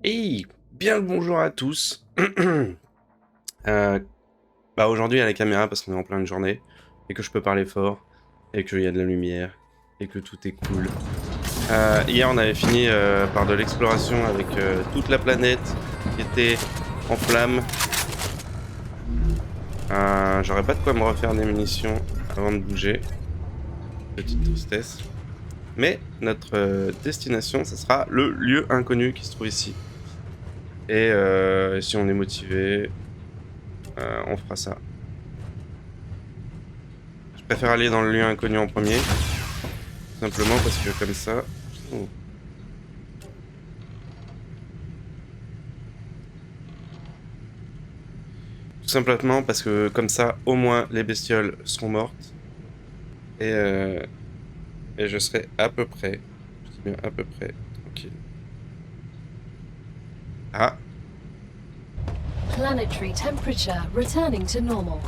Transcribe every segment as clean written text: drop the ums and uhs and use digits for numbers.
Et bien le bonjour à tous. Euh, Aujourd'hui à la caméra parce qu'on est en pleine journée et que je peux parler fort et qu'il y a de la lumière et que tout est cool. Hier on avait fini par de l'exploration avec toute la planète qui était en flammes. J'aurais pas de quoi me refaire des munitions avant de bouger. Petite tristesse. Mais notre destination, ce sera le lieu inconnu qui se trouve ici. Et si on est motivé, on fera ça. Je préfère aller dans le lieu inconnu en premier, tout simplement parce que comme ça... Oh. Tout simplement parce que comme ça, au moins, les bestioles seront mortes. Et, euh, et je serai à peu près, je dis bien à peu près, tranquille. Ah, Planetary temperature returning to normal.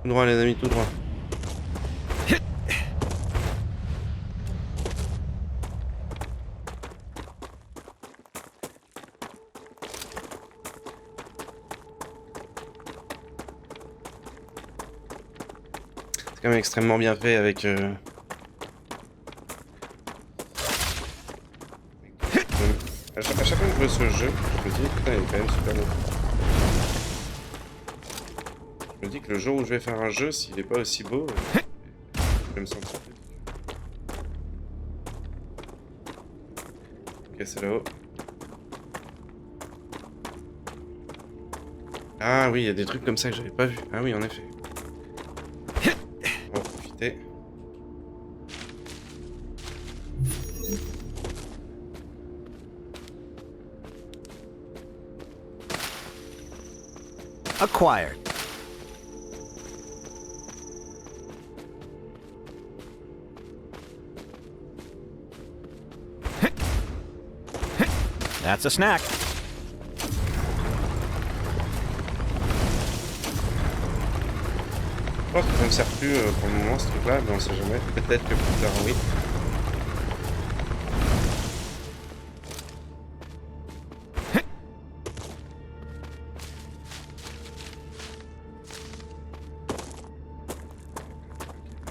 tout droit les amis, tout droit. C'est quand même extrêmement bien fait avec... À chaque fois que je joue ce jeu, je me dis, putain, il est quand même super beau. Je me dis que le jour où je vais faire un jeu, s'il est pas aussi beau, je vais me sentir plus. Ok, c'est là-haut. Ah oui, il y a des trucs comme ça que j'avais pas vu. Ah oui, en effet. On va profiter. Acquired. That's a snack. Je pense que ça me sert plus pour le moment ce truc là, mais on sait jamais. Peut-être que plus tard, oui.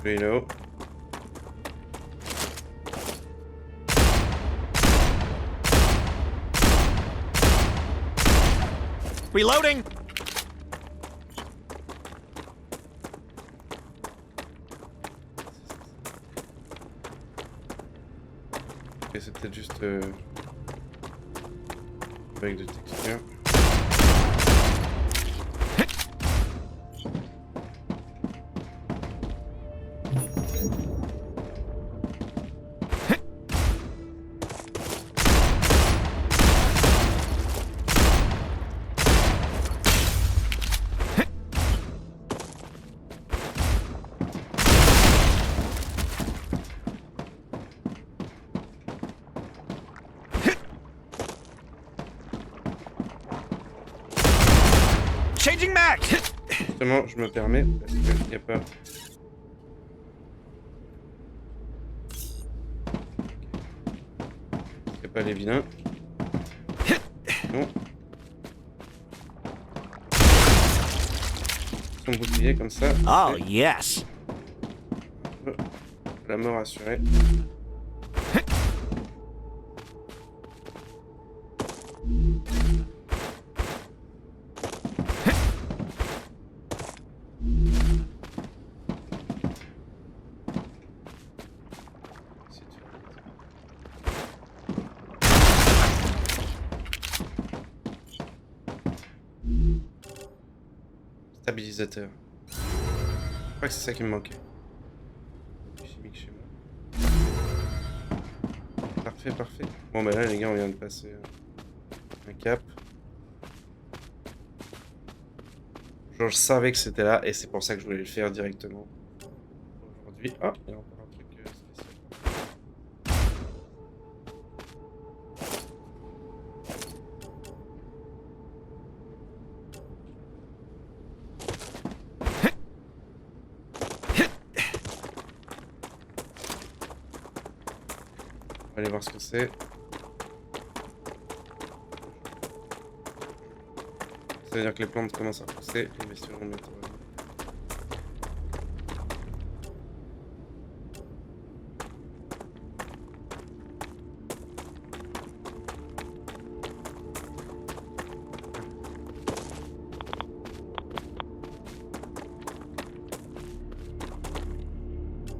Reload. Reloading. Ok, c'est peut-être juste avec des textures. Changing max. Justement, je me permets parce qu'il n'y a pas. Il n'y a pas les vilains. Non. Son bouclier comme ça. Oh yes. La mort assurée. Stabilisateur. Je crois que c'est ça qui me manquait. Chimique chez moi. Parfait, parfait. Bon bah là les gars, on vient de passer un cap. Genre, je savais que c'était là et c'est pour ça que je voulais le faire directement. Aujourd'hui. Ah, il y a encore un truc spécial. On va aller voir ce que c'est. Ça veut dire que les plantes commencent à pousser. Les bestioles vont bientôt revenir.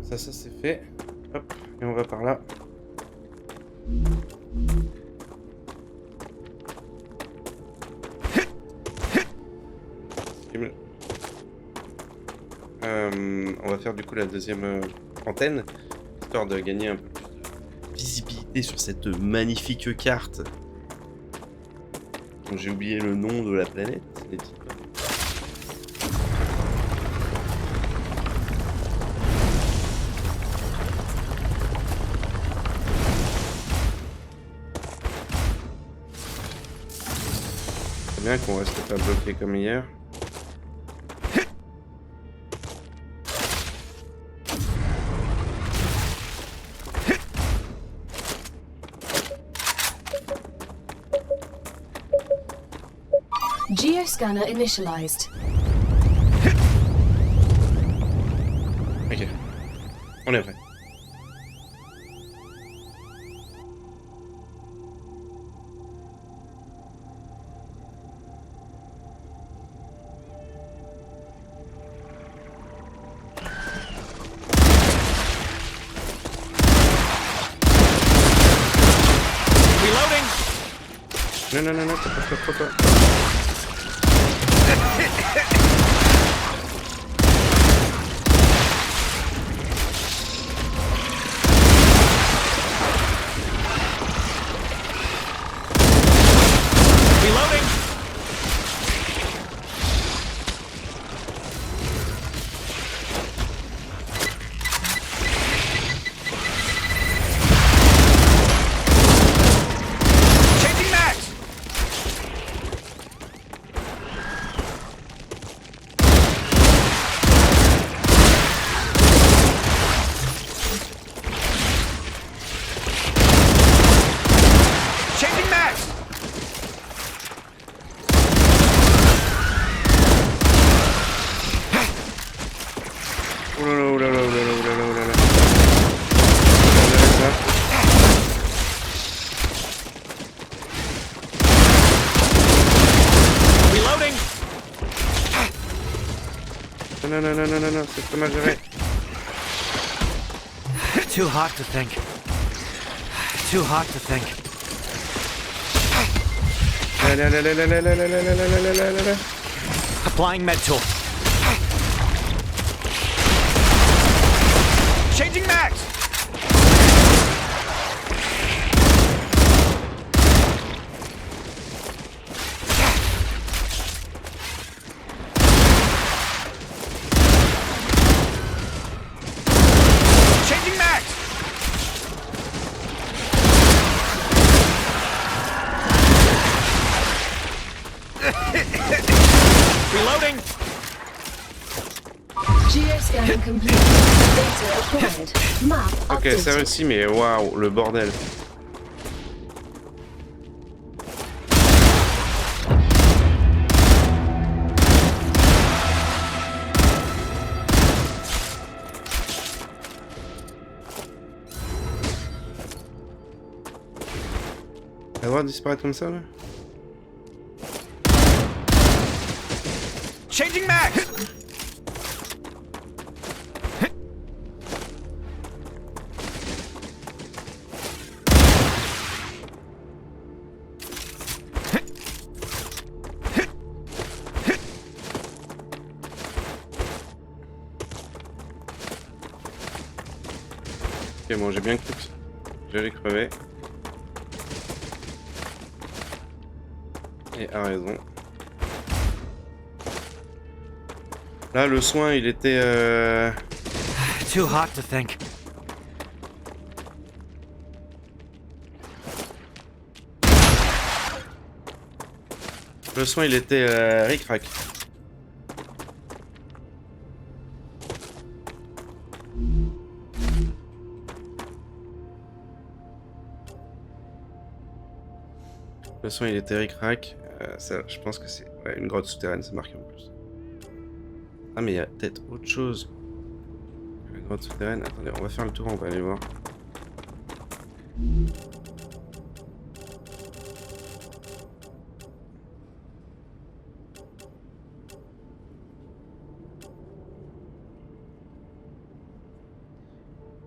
Ça c'est fait. Hop, et on va par là. On va faire du coup la deuxième antenne, histoire de gagner un peu plus de visibilité sur cette magnifique carte. Donc, j'ai oublié le nom de la planète. C'est bien qu'on reste pas bloqué comme hier. Geoscanner initialized. Ok, on est prêt. Reloading. Non, pas. Reloading. Changing mags. Changing mags. Oulala. Reloading. Non, c'est très mal géré. Too hot to think. Too hot to think. Allez. Applying med tool. Changing mags. Changing mags. Reloading. Geoscanning complete. Data acquired. Map Ok, updated. c'est réussi, mais waouh, le bordel. On va voir disparaître comme ça là. Changing mags. Ok, bon, j'ai bien cru que j'allais crever. Et a raison. Là, le soin, il était... Too hot to think. Le soin, il était ric-rac. Le son il était ric-rac. Ça, je pense que c'est une grotte souterraine, c'est marqué en plus. Ah mais il y a peut-être autre chose. La grotte souterraine. Attendez, on va faire le tour, on va aller voir.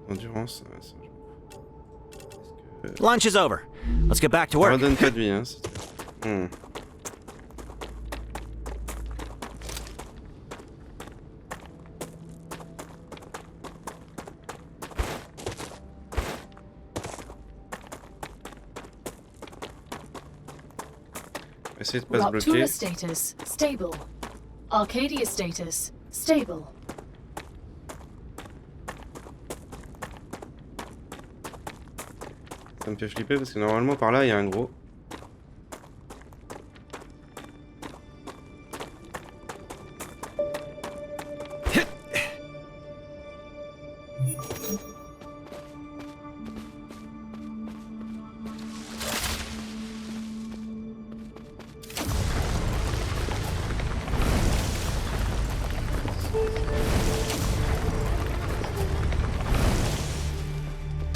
Endurance, ça, je m'en fous. Lunch is over. Let's get back to Ça work. redonne pas de vie, hein. Essayez de pas se bloquer. Raptura status stable. Arcadia status stable. Ça me fait flipper parce que normalement par là il y a un gros.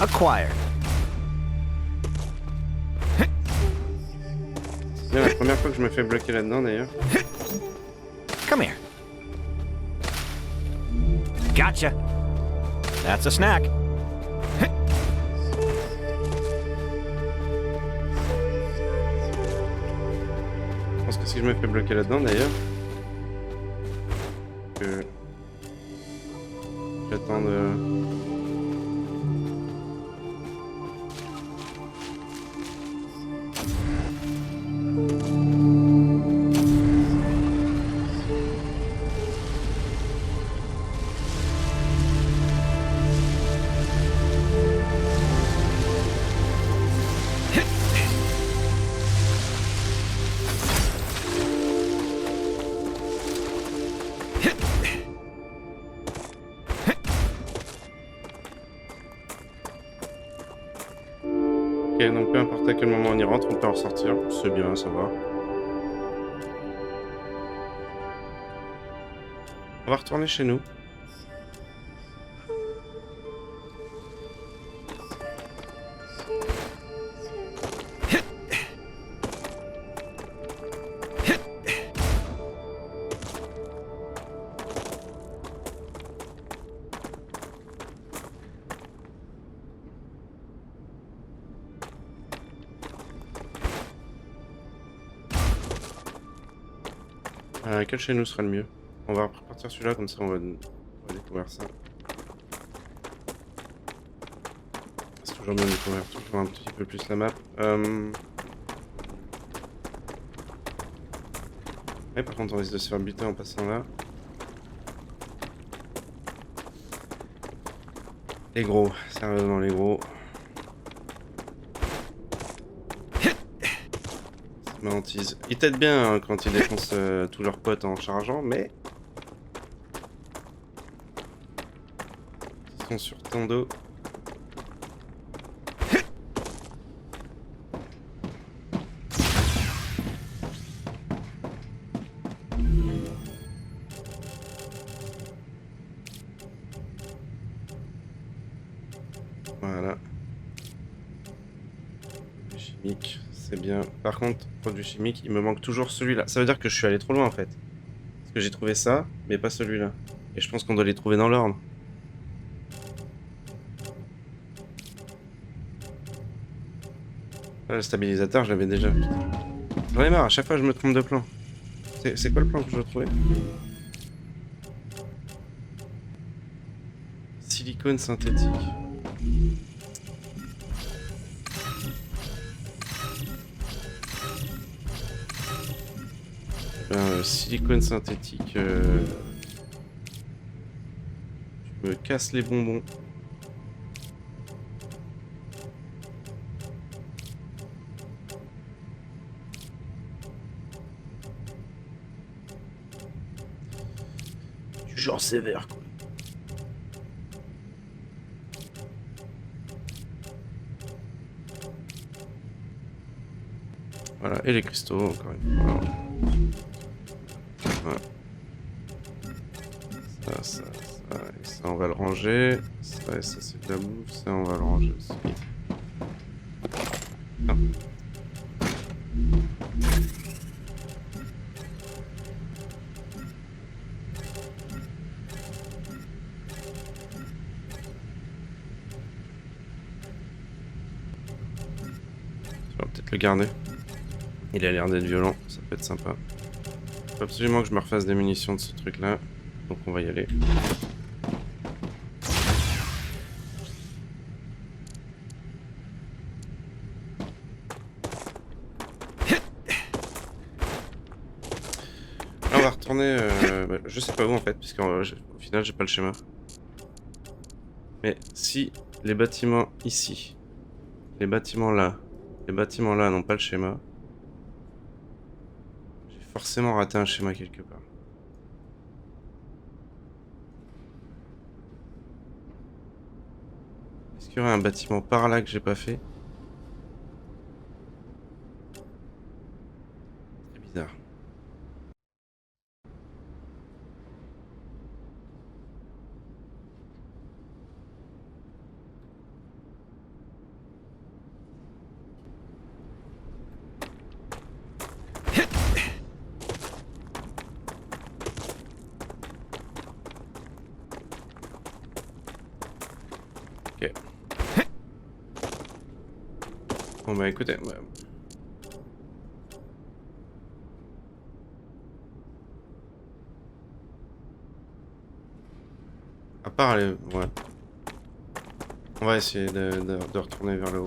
Acquired. C'est bien la première fois que je me fais bloquer là-dedans d'ailleurs. Come here. Gotcha. That's a snack. Je pense que si je me fais bloquer là-dedans d'ailleurs, que j'attends de... Ok, donc peu importe à quel moment on y rentre, on peut en ressortir. C'est bien, ça va. On va retourner chez nous. Quel chez nous sera le mieux? On va repartir celui-là, comme ça on va découvrir ça. C'est toujours bien de découvrir toujours un petit peu plus la map. Ouais, par contre on risque de se faire buter en passant là. Les gros, sérieusement les gros. Ma hantise. Ils t'aident bien hein, quand ils défoncent tous leurs potes en chargeant, mais... Ils sont sur ton dos. Voilà. Chimique. C'est bien. Par contre, produit chimique, il me manque toujours celui-là. Ça veut dire que je suis allé trop loin en fait. Parce que j'ai trouvé ça, mais pas celui-là. Et je pense qu'on doit les trouver dans l'ordre. Ah, le stabilisateur, je l'avais déjà. J'en ai marre, à chaque fois je me trompe de plan. C'est quoi le plan que je dois trouver? Silicone synthétique. Silicone synthétique. Je me casse les bonbons. Du genre sévère quoi. Voilà, et les cristaux, encore une fois. Voilà. Ça, et ça, on va le ranger. Ça, et ça, c'est de la bouffe. Ça, on va le ranger aussi. Ah. On va peut-être le garder. Il a l'air d'être violent, ça peut être sympa. Faut absolument que je me refasse des munitions de ce truc là. Donc on va y aller. Là, on va retourner... je sais pas où en fait, puisqu'au final j'ai pas le schéma. Mais si les bâtiments ici, les bâtiments là n'ont pas le schéma, j'ai forcément raté un schéma quelque part. Est-ce qu'il y aurait un bâtiment par là que j'ai pas fait? C'est bizarre. Ok. Bon bah écoutez, à part les... Ouais. On va essayer de retourner vers le haut.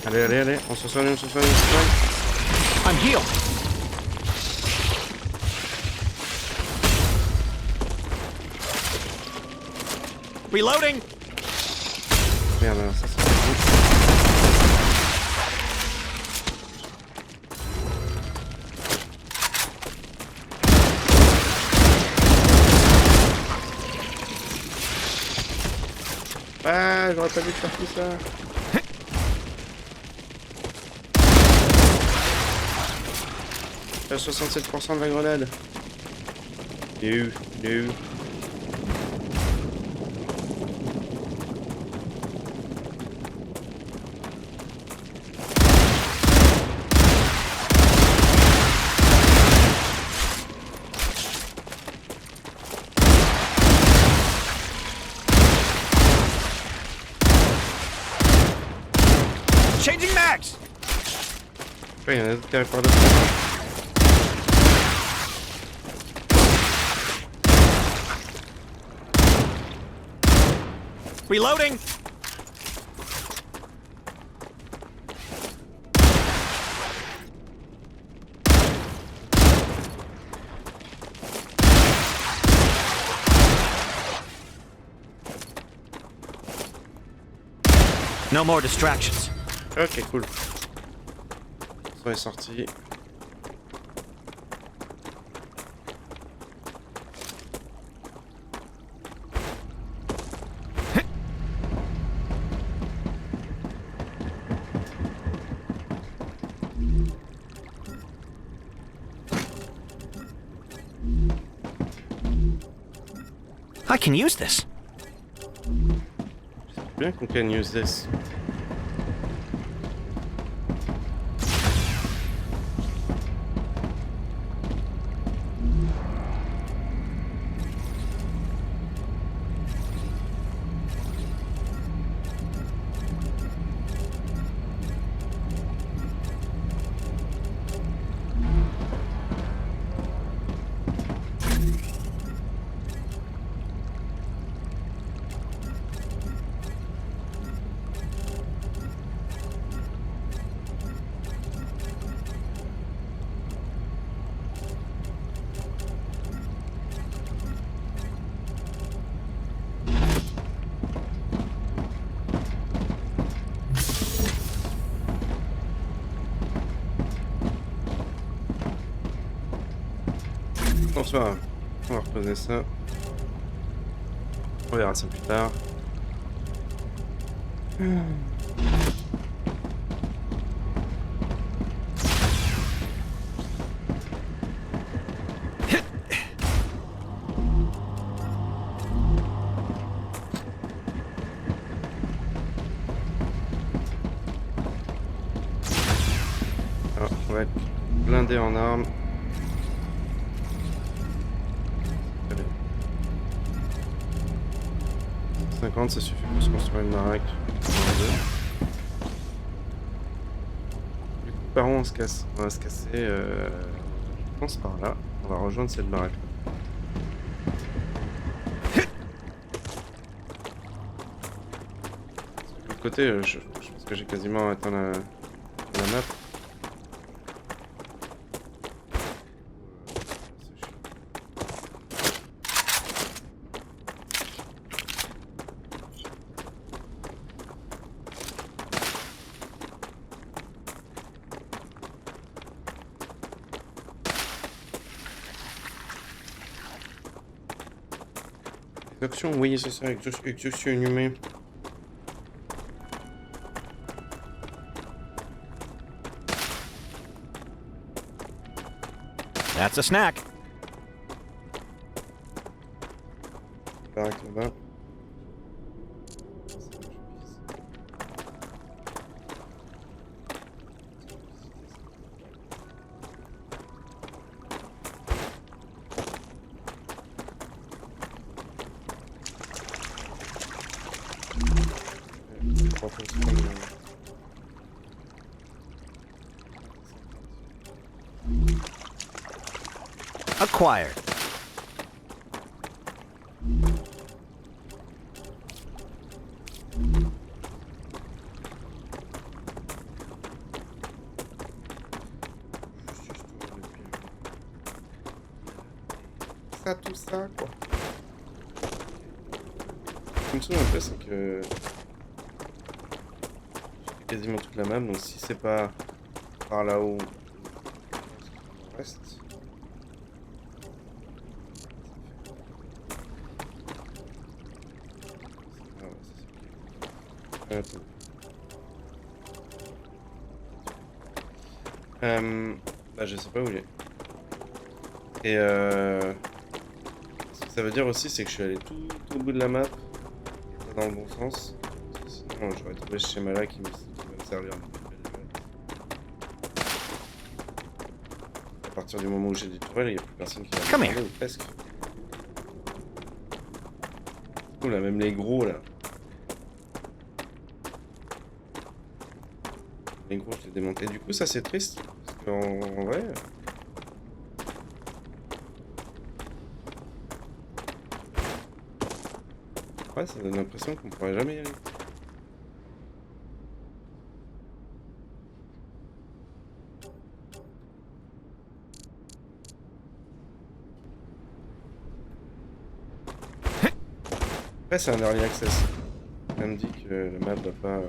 Allez, allez, allez, on se soigne, on se soigne, on se soigne. I'm healed. Reloading. Merde, alors ça c'est... Ah, j'aurais pas dû faire tout ça. 67% de la grenade. Il est où? Il est où? Changing mags. Ouais, il y en a d'autres qui arrivent par là. Reloading. No more distractions. Ok, cool. Ça est sorti. I can use this. Bien qu'on can use this. François, on va reposer ça. On verra ça plus tard. Alors, on va être blindé en armes. Très bien. 50, ça suffit pour se construire une baraque. Du coup, par où on se casse? On va se casser, je pense par là. On va rejoindre cette baraque. De l'autre côté, je pense que j'ai quasiment atteint la map. Action, oui, c'est ça, exhaustion inhumée. That's a snack. Baraque là-bas. Acquired. Ça, tout ça, quoi. Ce qui me saoule un peu, c'est que j'ai quasiment toute la map, donc si c'est pas par là-haut, il reste. Ah ouais, c'est ça. Attends. Bah, je sais pas où il est. Et ce que ça veut dire aussi, c'est que je suis allé tout au bout de la map, pas dans le bon sens. Sinon, j'aurais trouvé ce schéma-là qui va me servir. À partir du moment où j'ai des tourelles, il n'y a plus personne qui va me Come parler, ou presque. Oh là, même les gros là. Les gros, je les démonté. Du coup, ça c'est triste. Parce qu'en vrai. Ouais, ça donne l'impression qu'on pourrait jamais y aller. Après, c'est un early access. Ça me dit que la map va pas.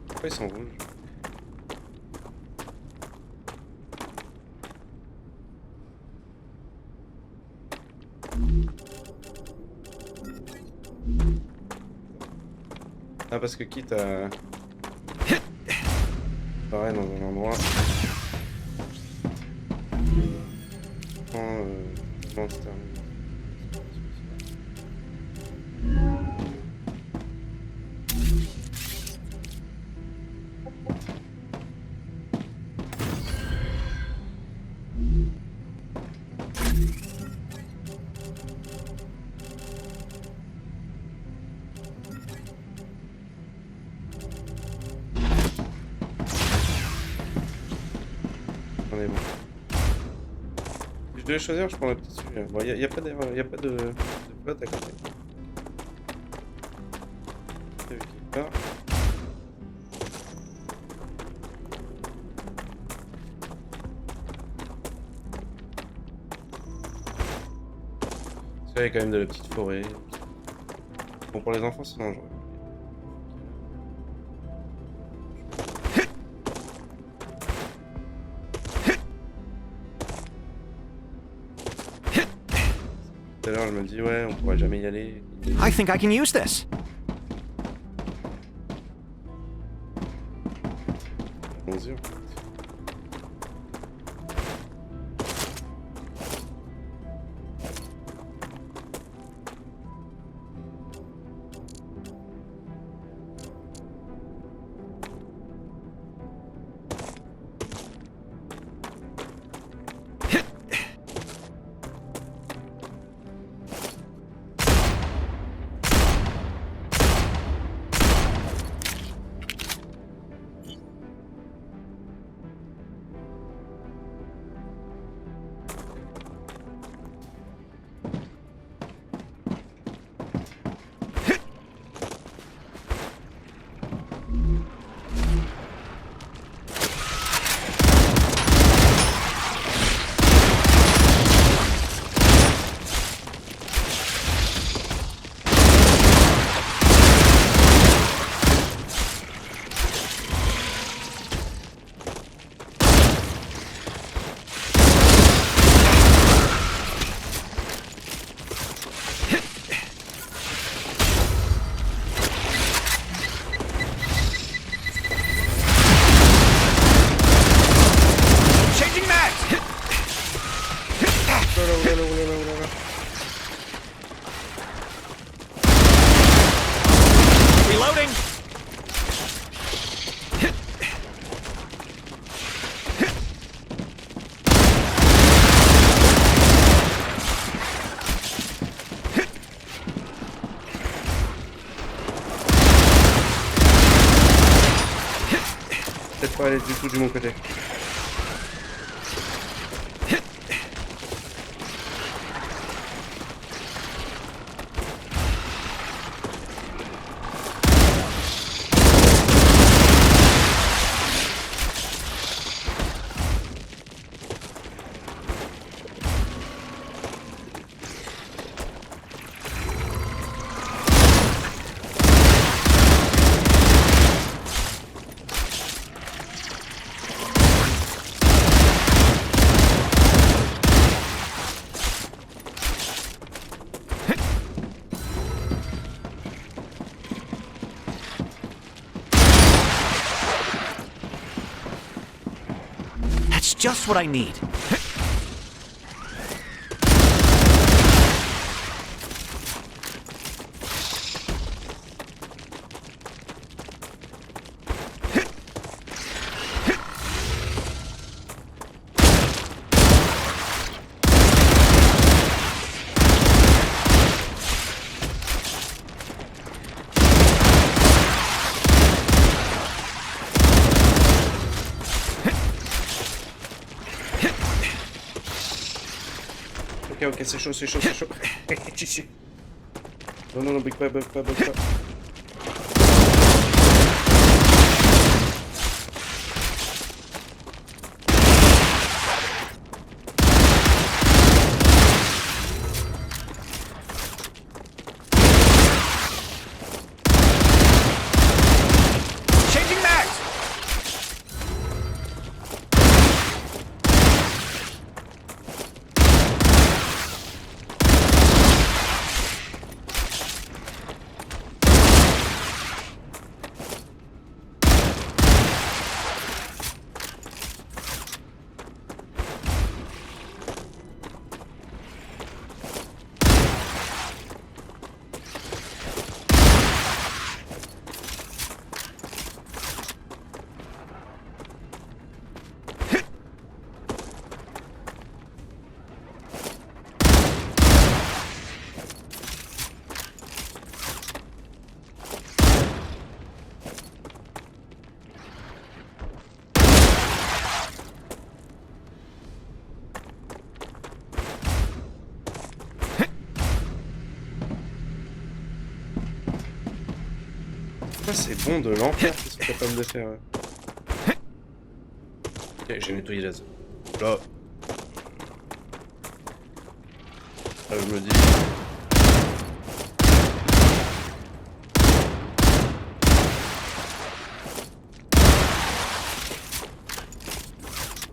Pourquoi ils sont rouges? Ah, parce que quitte à... Pareil, dans un endroit... Bon, c'est terminé. On est bon. Si je devais choisir, je prendrais peut-être celui-là. Bon, y a pas d'erreur, y a pas de flotte à côté. Il y a quelque part. Il y a quand même de la petite forêt. Bon, pour les enfants, c'est dangereux. Tout à l'heure, je me dis, ouais, on pourra jamais y aller. I think I can use this. Allons-y, en fait. Changing mags. Reloading. Peut-être pas aller du tout de mon côté. That's just what I need. Ok, c'est chaud, c'est chaud, c'est chaud. Non, non, non, bug pas, bug pas, bug pas. Changing mags. Ah, c'est bon de l'enfer qu'ils sont capables de faire. Ok, j'ai nettoyé la zone. Là. Là, je me dis.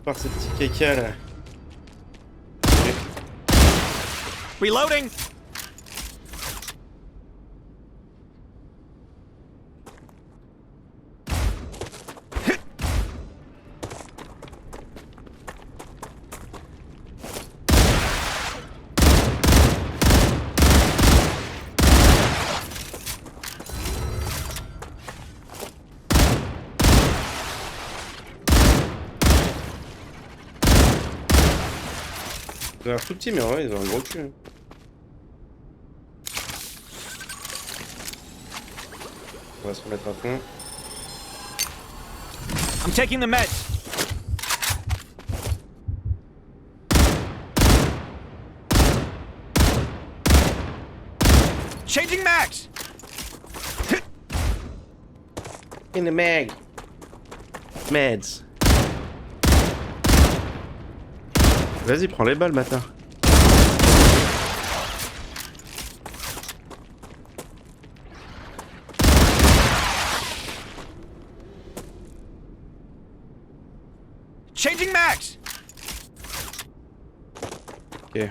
Par ces petits caca là. Reloading! Ils ont l'air tout petit, mais en vrai, ils ont un gros cul. Hein. On va se remettre à fond. I'm taking the meds. Changing mags. In the mag. Meds. Vas-y, prends les balles, bâtard. Changing mags. Ok.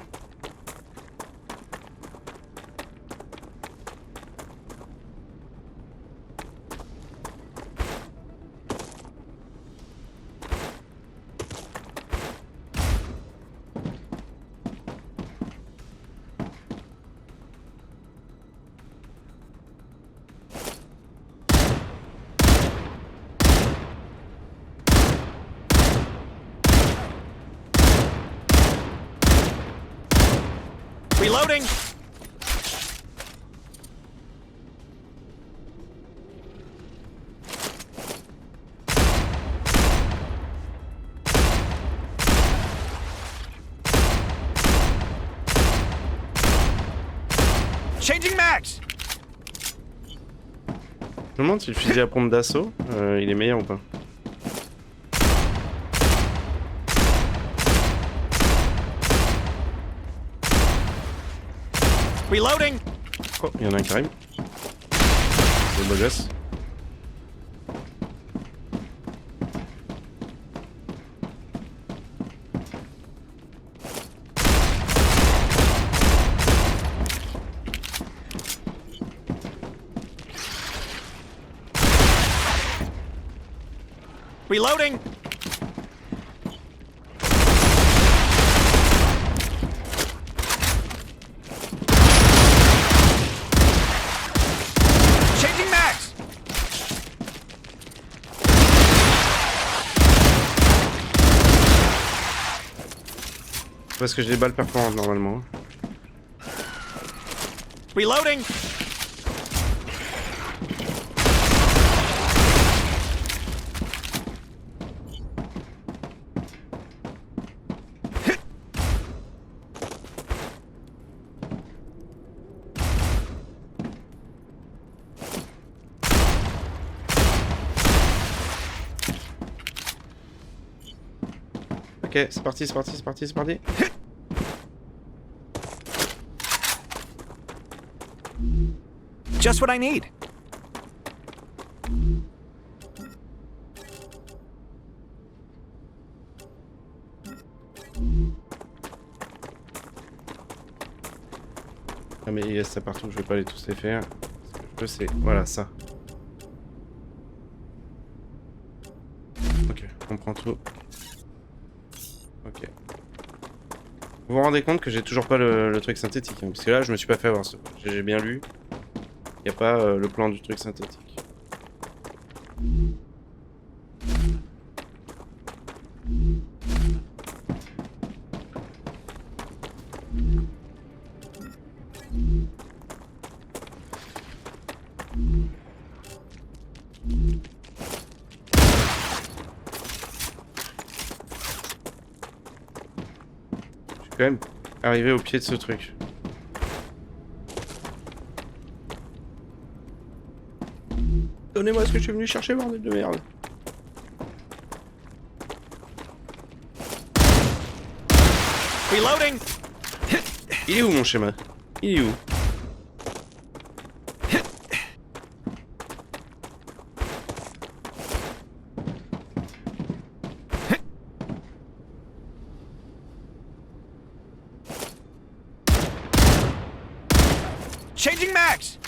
Reloading. Changing mags. Je me demande si le fusil à pompe d'assaut, il est meilleur ou pas. Reloading. Oh, il y en a un qui arrive. C'est le beau gosse. Reloading. Changing mags. Parce que j'ai des balles perforantes normalement. Reloading. Ok, c'est parti, c'est parti, c'est parti, c'est parti. Just what I need. Ah mais il y a ça partout, je vais pas les tous les faire. Je sais, voilà ça. Ok, on prend tout. Ok. Vous vous rendez compte que j'ai toujours pas le truc synthétique, hein, parce que là je me suis pas fait avoir ce. J'ai bien lu. Y a pas le plan du truc synthétique. Quand même arrivé au pied de ce truc. Donnez-moi ce que je suis venu chercher, bordel de merde. Reloading! Il est où mon schéma? Il est où? Changing mags!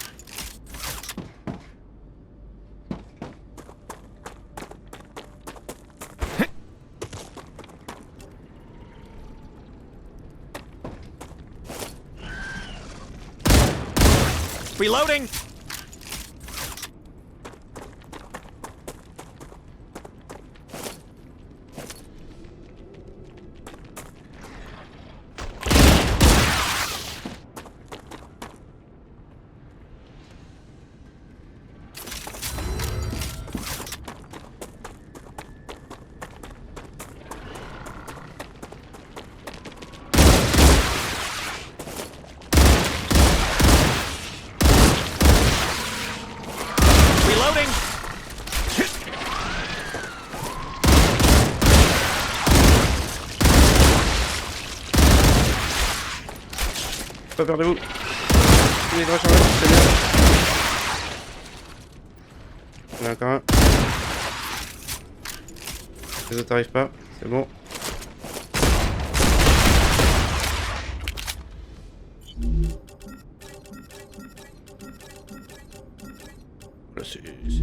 Reloading! Reloading! Pas peur de vous. Il est de recharger, c'est bien. Il y en a encore un. Les autres arrivent pas, c'est bon.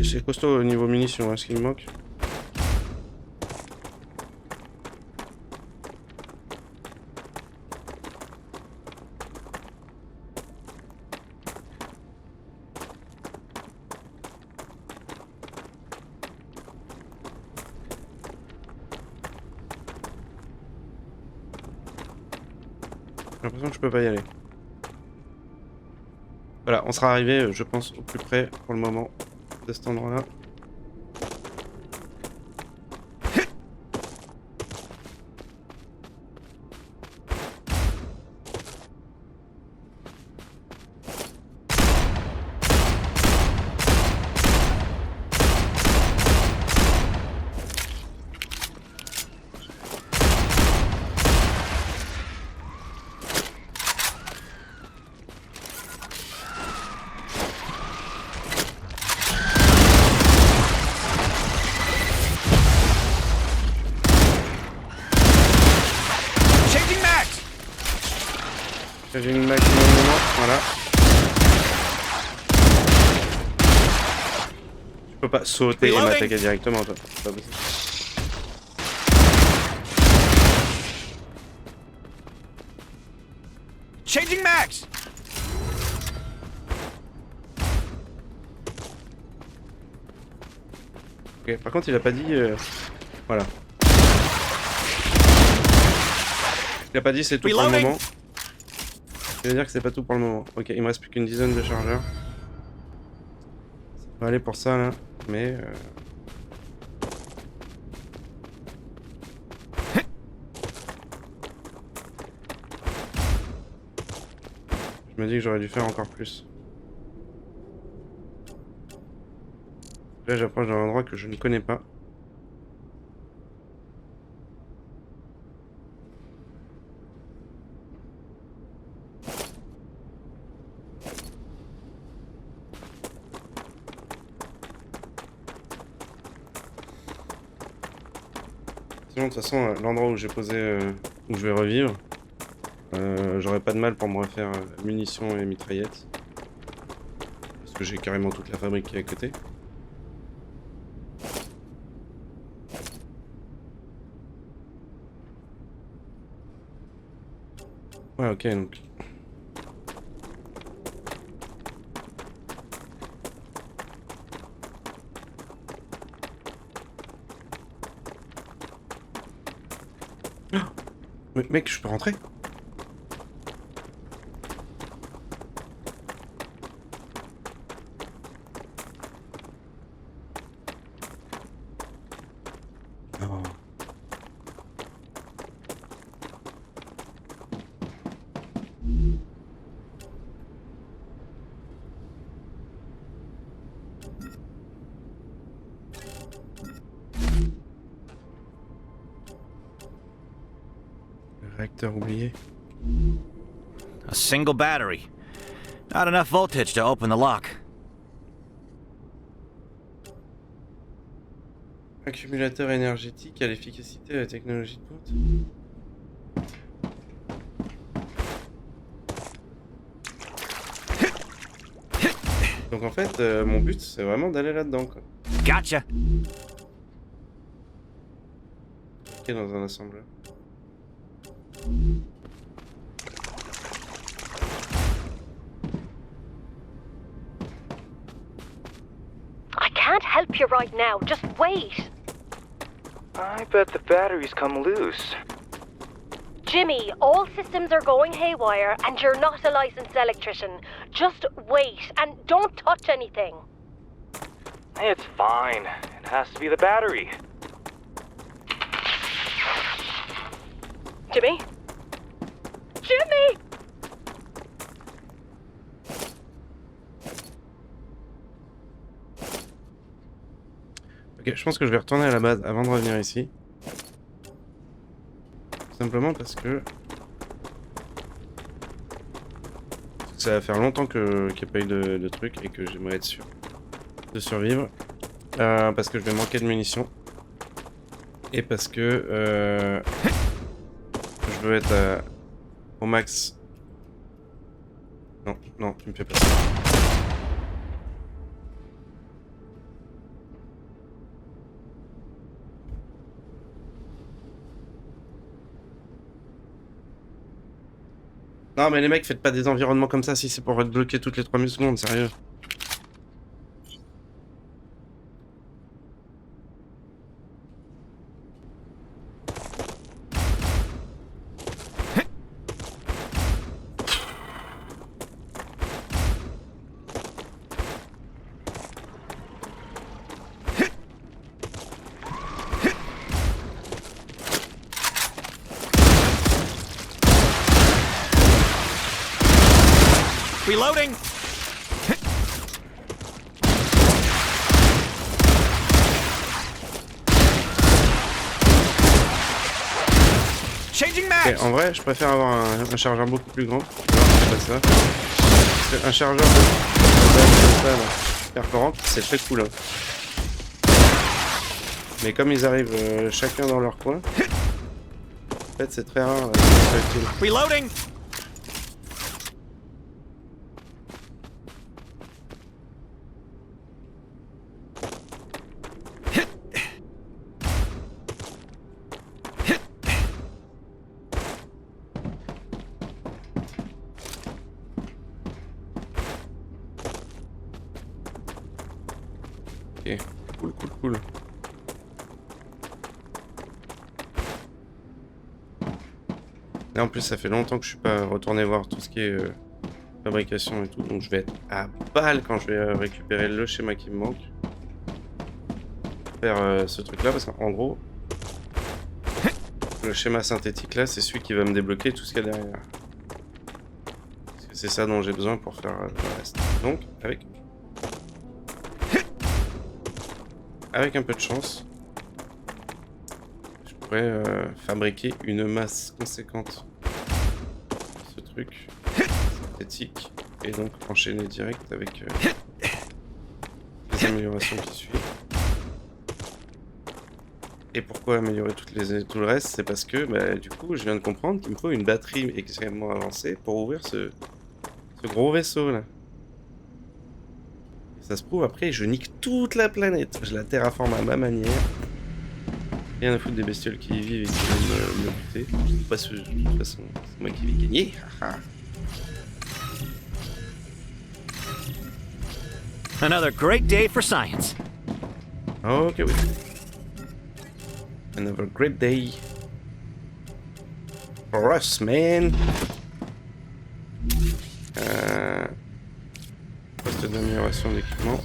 C'est costaud au niveau munitions, hein, ce qui me manque. J'ai l'impression que je peux pas y aller. Voilà, on sera arrivé, je pense, au plus près pour le moment de cet endroit-là. Changing mags! J'ai une maximum moment, voilà. Tu peux pas sauter et Reloading. m'attaquer directement, toi. C'est pas possible. Changing mags! Ok, par contre, il a pas dit... Voilà. Il a pas dit c'est tout pour le Reloading. moment. Ça veut dire que c'est pas tout pour le moment. Ok, il me reste plus qu'une dizaine de chargeurs. Ça va aller pour ça, là. Mais... Je me dis que j'aurais dû faire encore plus. Là, j'approche d'un endroit que je ne connais pas. Sinon, de toute façon, l'endroit où j'ai posé, où je vais revivre, j'aurais pas de mal pour me refaire munitions et mitraillettes. Parce que j'ai carrément toute la fabrique qui est à côté. Ouais, ok, donc... Mais mec, je peux rentrer? Non. Interrupteur oublié. A single battery. Not enough voltage to open the lock. Accumulateur énergétique à l'efficacité de la technologie de pointe. Donc en fait, mon but, c'est vraiment d'aller là-dedans, quoi. Gotcha. Ok, dans un assembleur. I can't help you right now. Just wait. I bet the batteries come loose. Jimmy, all systems are going haywire and you're not a licensed electrician. Just wait and don't touch anything. It's fine. It has to be the battery. Jimmy? Jimmy! Ok, je pense que je vais retourner à la base avant de revenir ici. Simplement parce que ça va faire longtemps qu'il n'y a pas eu de truc et que j'aimerais être sûr de survivre. Parce que je vais manquer de munitions. Et parce que je veux être au max. Non, non, tu me fais pas ça. Non mais les mecs, faites pas des environnements comme ça si c'est pour être bloqué toutes les 3 secondes, sérieux. Reloading! Changing mags! Ok, en vrai, je préfère avoir un chargeur beaucoup plus grand. C'est pas ça. Parce que un chargeur de ça, là, perforante, c'est très cool. Hein. Mais comme ils arrivent chacun dans leur coin, en fait, c'est très rare. C'est très cool. Reloading! Ok, cool, cool, cool. Là en plus ça fait longtemps que je suis pas retourné voir tout ce qui est fabrication et tout, donc je vais être à balle quand je vais récupérer le schéma qui me manque. Faire ce truc là parce qu'en gros, le schéma synthétique là c'est celui qui va me débloquer tout ce qu'il y a derrière. Parce que c'est ça dont j'ai besoin pour faire le reste. Donc avec un peu de chance, je pourrais fabriquer une masse conséquente de ce truc synthétique et donc enchaîner direct avec les améliorations qui suivent. Et pourquoi améliorer tout le reste? C'est parce que bah, du coup je viens de comprendre qu'il me faut une batterie extrêmement avancée pour ouvrir ce gros vaisseau là. Ça se prouve, après, je nique toute la planète. Je la terraforme à ma manière. Rien à foutre des bestioles qui y vivent et qui viennent me buter. Parce que, de toute façon, c'est moi qui vais gagner. Another great day for science. Ok, oui. Another great day. For us, man. Poste d'amélioration d'équipement.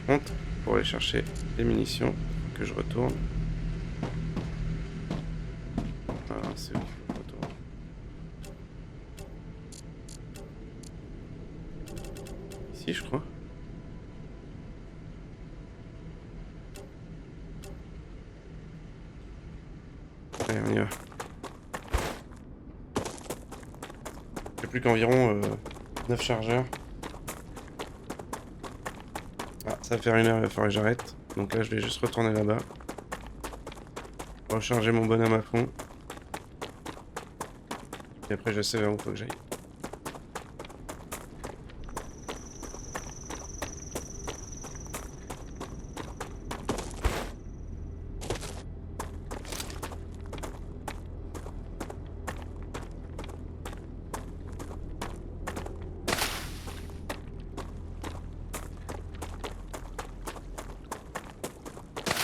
Contre, pour aller chercher des munitions, que je retourne. Ah, c'est où qu'il faut que je retourne. Ici, je crois. Allez, on y va. J'ai plus qu'environ 9 chargeurs. Ah, ça va faire 1 heure, il va falloir que j'arrête. Donc là, je vais juste retourner là-bas. Recharger mon bonhomme à fond. Et après, je sais vers où il faut que j'aille.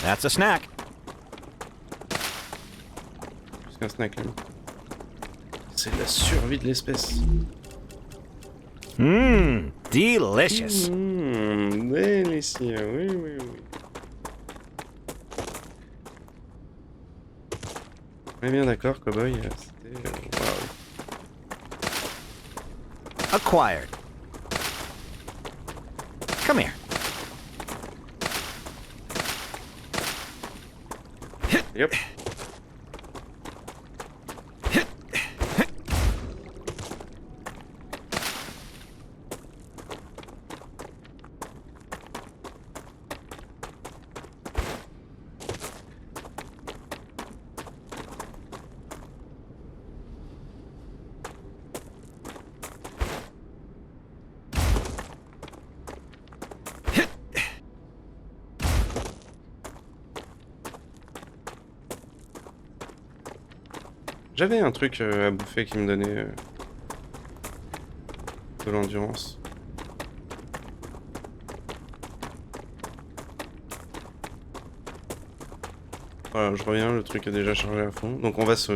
That's a snack. Plus qu'un snack, là. C'est la survie de l'espèce. Mmm, delicious. Délicieux, oui, oui, oui. On est bien d'accord, cowboy, c'était... Waouh. Acquired. Come here. Yep. J'avais un truc à bouffer qui me donnait de l'endurance. Voilà, je reviens, le truc est déjà chargé à fond. Donc on va se...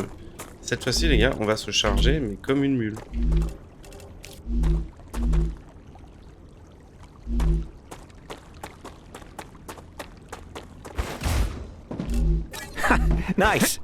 Cette fois-ci, les gars, on va se charger, mais comme une mule. Nice.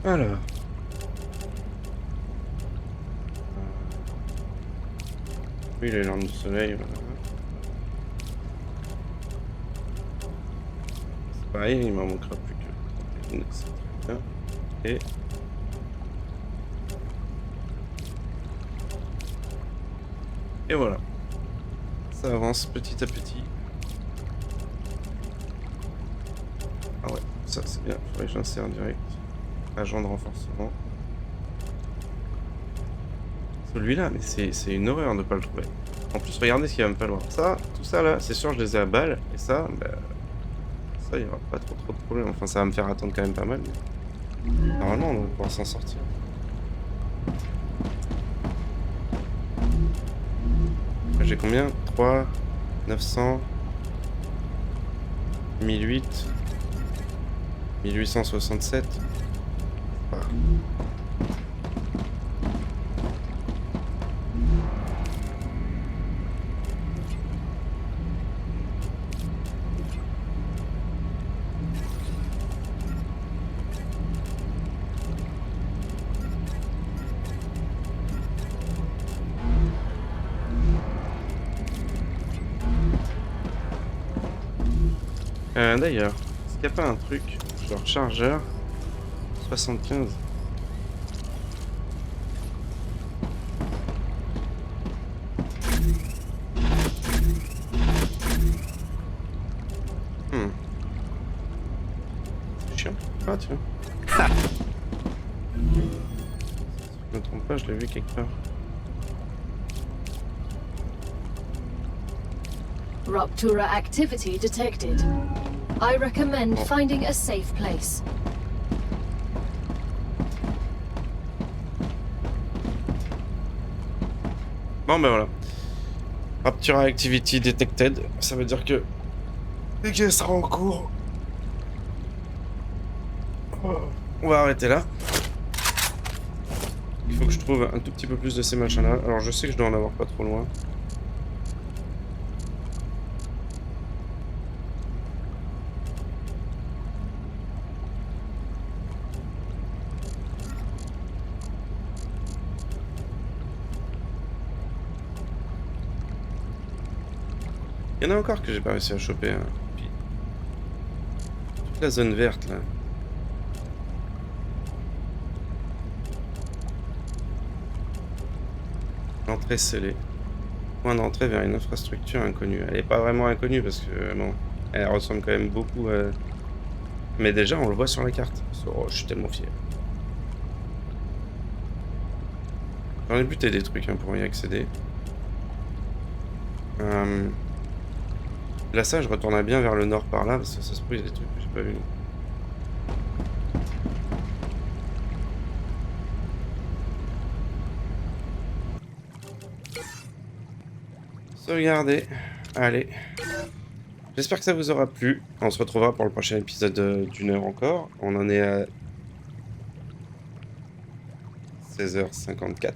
Alors. Oui, les lampes du soleil, voilà. C'est pareil, il m'en manquera plus que 31, c'est très bien. Et voilà. Ça avance petit à petit. Ah ouais, ça c'est bien, il faudrait que j'insère direct. Agent de renforcement. Celui-là, mais c'est une horreur de pas le trouver. En plus, regardez ce qu'il va me falloir. Ça, tout ça là, c'est sûr, je les ai à balles. Et ça, bah, ça, il n'y aura pas trop de problèmes. Enfin, ça va me faire attendre quand même pas mal. Mais... Normalement, on va pouvoir s'en sortir. J'ai combien? 3, 900, 1008, 1867. Ah. D'ailleurs, est-ce qu'il n'y a pas un truc genre chargeur 75? C'est chiant. Ah tiens. Si je me trompe pas, je l'ai vu quelque part. Ruptura activity detected. I recommend finding a safe place. Bon ben voilà. Rapture activity detected. Ça veut dire que... dès qu'elle sera en cours... On va arrêter là. Il faut que je trouve un tout petit peu plus de ces machins-là. Alors je sais que je dois en avoir pas trop loin. Il y en a encore que j'ai pas réussi à choper. Hein. Puis... toute la zone verte là. Entrée scellée. Point d'entrée vers une infrastructure inconnue. Elle est pas vraiment inconnue parce que bon, elle ressemble quand même beaucoup à... Mais déjà on le voit sur la carte. Oh, je suis tellement fier. J'en ai buté des trucs hein, pour y accéder. Là ça je retournerai bien vers le nord par là parce que ça se trouve il y a des trucs que j'ai pas vus. Sauvegarder. Allez. J'espère que ça vous aura plu. On se retrouvera pour le prochain épisode d'une heure encore. On en est à 16h54.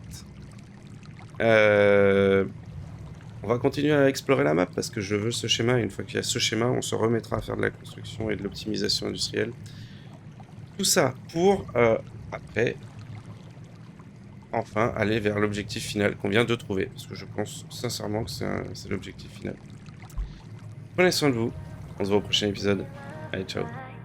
On va continuer à explorer la map parce que je veux ce schéma. Et une fois qu'il y a ce schéma, on se remettra à faire de la construction et de l'optimisation industrielle. Tout ça pour, après, enfin, aller vers l'objectif final qu'on vient de trouver. Parce que je pense sincèrement que c'est l'objectif final. Prenez soin de vous. On se voit au prochain épisode. Allez, ciao.